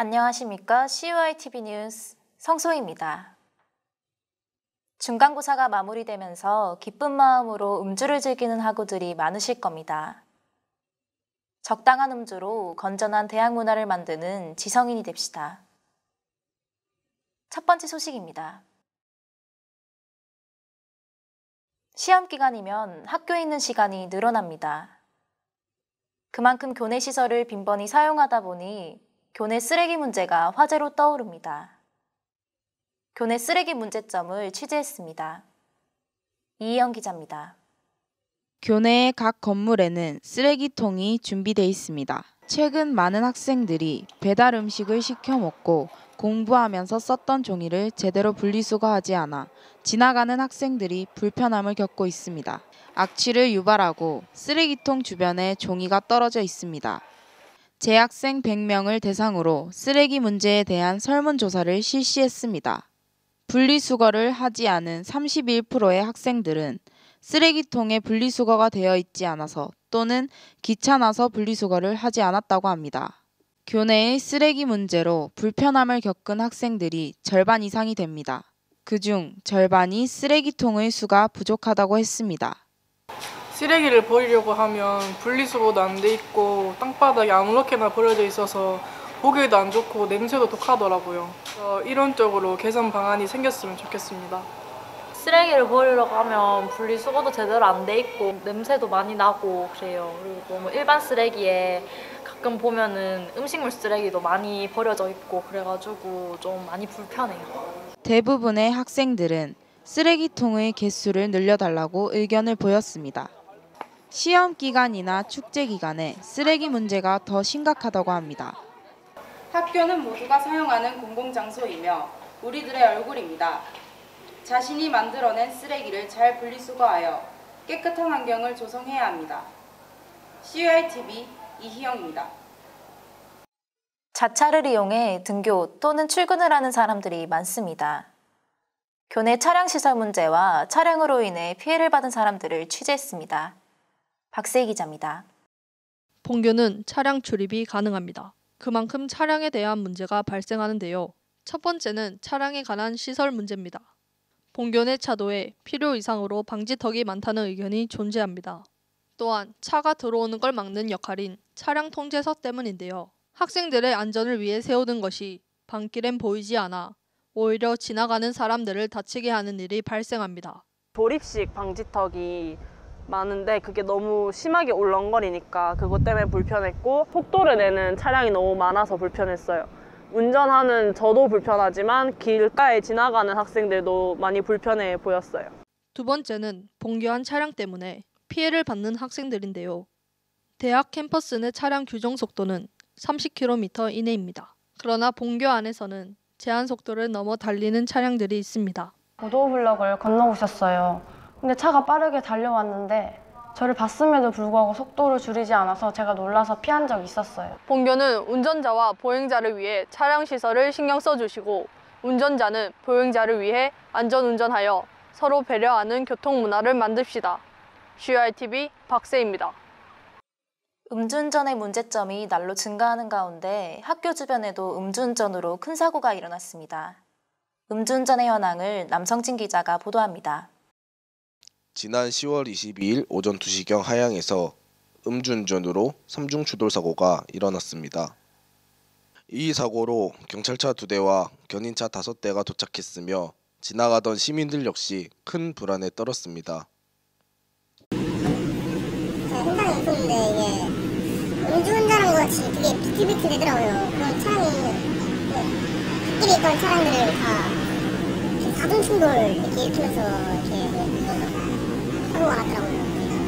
안녕하십니까? CUITV 뉴스 성소희입니다. 중간고사가 마무리되면서 기쁜 마음으로 음주를 즐기는 학우들이 많으실 겁니다. 적당한 음주로 건전한 대학 문화를 만드는 지성인이 됩시다. 첫 번째 소식입니다. 시험 기간이면 학교에 있는 시간이 늘어납니다. 그만큼 교내 시설을 빈번히 사용하다 보니 교내 쓰레기 문제가 화제로 떠오릅니다. 교내 쓰레기 문제점을 취재했습니다. 이희영 기자입니다. 교내의 각 건물에는 쓰레기통이 준비돼 있습니다. 최근 많은 학생들이 배달 음식을 시켜 먹고 공부하면서 썼던 종이를 제대로 분리수거하지 않아 지나가는 학생들이 불편함을 겪고 있습니다. 악취를 유발하고 쓰레기통 주변에 종이가 떨어져 있습니다. 재학생 100명을 대상으로 쓰레기 문제에 대한 설문조사를 실시했습니다. 분리수거를 하지 않은 31%의 학생들은 쓰레기통에 분리수거가 되어 있지 않아서 또는 귀찮아서 분리수거를 하지 않았다고 합니다. 교내의 쓰레기 문제로 불편함을 겪은 학생들이 절반 이상이 됩니다. 그중 절반이 쓰레기통의 수가 부족하다고 했습니다. 쓰레기를 버리려고 하면 분리수거도 안 돼 있고 땅바닥에 아무렇게나 버려져 있어서 보기에도 안 좋고 냄새도 독하더라고요. 이런 쪽으로 개선 방안이 생겼으면 좋겠습니다. 쓰레기를 버리려고 하면 분리수거도 제대로 안 돼 있고 냄새도 많이 나고 그래요. 그리고 뭐 일반 쓰레기에 가끔 보면은 음식물 쓰레기도 많이 버려져 있고 그래가지고 좀 많이 불편해요. 대부분의 학생들은 쓰레기통의 개수를 늘려달라고 의견을 보였습니다. 시험 기간이나 축제 기간에 쓰레기 문제가 더 심각하다고 합니다. 학교는 모두가 사용하는 공공장소이며 우리들의 얼굴입니다. 자신이 만들어낸 쓰레기를 잘 분리수거하여 깨끗한 환경을 조성해야 합니다. CUITV 이희영입니다. 자차를 이용해 등교 또는 출근을 하는 사람들이 많습니다. 교내 차량 시설 문제와 차량으로 인해 피해를 받은 사람들을 취재했습니다. 박세희 기자입니다. 본교는 차량 출입이 가능합니다. 그만큼 차량에 대한 문제가 발생하는데요. 첫 번째는 차량에 관한 시설 문제입니다. 본교 내 차도에 필요 이상으로 방지턱이 많다는 의견이 존재합니다. 또한 차가 들어오는 걸 막는 역할인 차량 통제석 때문인데요. 학생들의 안전을 위해 세우는 것이 밤길엔 보이지 않아 오히려 지나가는 사람들을 다치게 하는 일이 발생합니다. 조립식 방지턱이 많은데 그게 너무 심하게 울렁거리니까 그것 때문에 불편했고 속도를 내는 차량이 너무 많아서 불편했어요. 운전하는 저도 불편하지만 길가에 지나가는 학생들도 많이 불편해 보였어요. 두 번째는 본교안 차량 때문에 피해를 받는 학생들인데요. 대학 캠퍼스 내 차량 규정 속도는 30km 이내입니다. 그러나 본교 안에서는 제한 속도를 넘어 달리는 차량들이 있습니다. 보도블럭을 건너오셨어요. 근데 차가 빠르게 달려왔는데 저를 봤음에도 불구하고 속도를 줄이지 않아서 제가 놀라서 피한 적이 있었어요. 본교는 운전자와 보행자를 위해 차량 시설을 신경 써주시고 운전자는 보행자를 위해 안전운전하여 서로 배려하는 교통문화를 만듭시다. CUITV 박세희입니다. 음주운전의 문제점이 날로 증가하는 가운데 학교 주변에도 음주운전으로 큰 사고가 일어났습니다. 음주운전의 현황을 남성진 기자가 보도합니다. 지난 10월 22일 오전 2시경 하양에서 음주운전으로 3중 추돌 사고가 일어났습니다. 이 사고로 경찰차 2대와 견인차 5대가 도착했으며 지나가던 시민들 역시 큰 불안에 떨었습니다. 행방이 무서운데 이게 음주운전한 것 같이 되게 비틀비틀 되더라고요. 그런 차량이 갓길에 있던 차량들을 다 4중 충돌 이렇게 일으키면서 이렇게 사고가 났더라고요.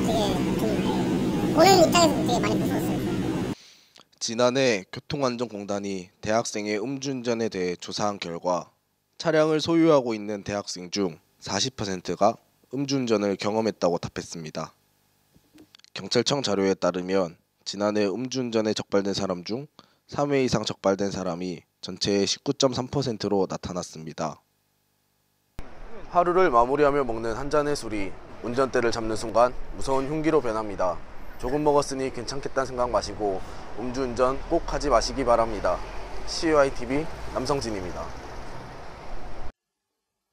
되게 좀 보는 입장에서 되게 많이 무서웠어요. 지난해 교통안전공단이 대학생의 음주운전에 대해 조사한 결과 차량을 소유하고 있는 대학생 중 40%가 음주운전을 경험했다고 답했습니다. 경찰청 자료에 따르면 지난해 음주운전에 적발된 사람 중 3회 이상 적발된 사람이 전체의 19.3%로 나타났습니다. 하루를 마무리하며 먹는 한 잔의 술이 운전대를 잡는 순간 무서운 흉기로 변합니다. 조금 먹었으니 괜찮겠다는 생각 마시고 음주운전 꼭 하지 마시기 바랍니다. CUI-TV 남성진입니다.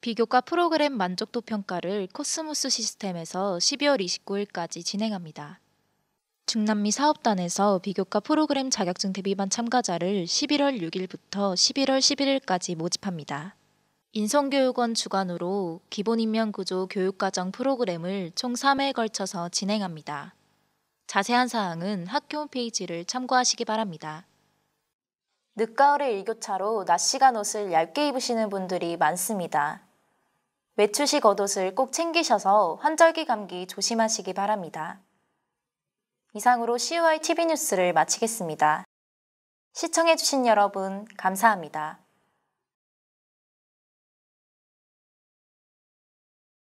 비교과 프로그램 만족도 평가를 코스모스 시스템에서 12월 29일까지 진행합니다. 중남미 사업단에서 비교과 프로그램 자격증 대비반 참가자를 11월 6일부터 11월 11일까지 모집합니다. 인성교육원 주관으로 기본인면구조 교육과정 프로그램을 총 3회에 걸쳐서 진행합니다. 자세한 사항은 학교 홈페이지를 참고하시기 바랍니다. 늦가을의 일교차로 낮 시간 옷을 얇게 입으시는 분들이 많습니다. 외출 시 겉옷을 꼭 챙기셔서 환절기 감기 조심하시기 바랍니다. 이상으로 CUI TV 뉴스를 마치겠습니다. 시청해주신 여러분 감사합니다.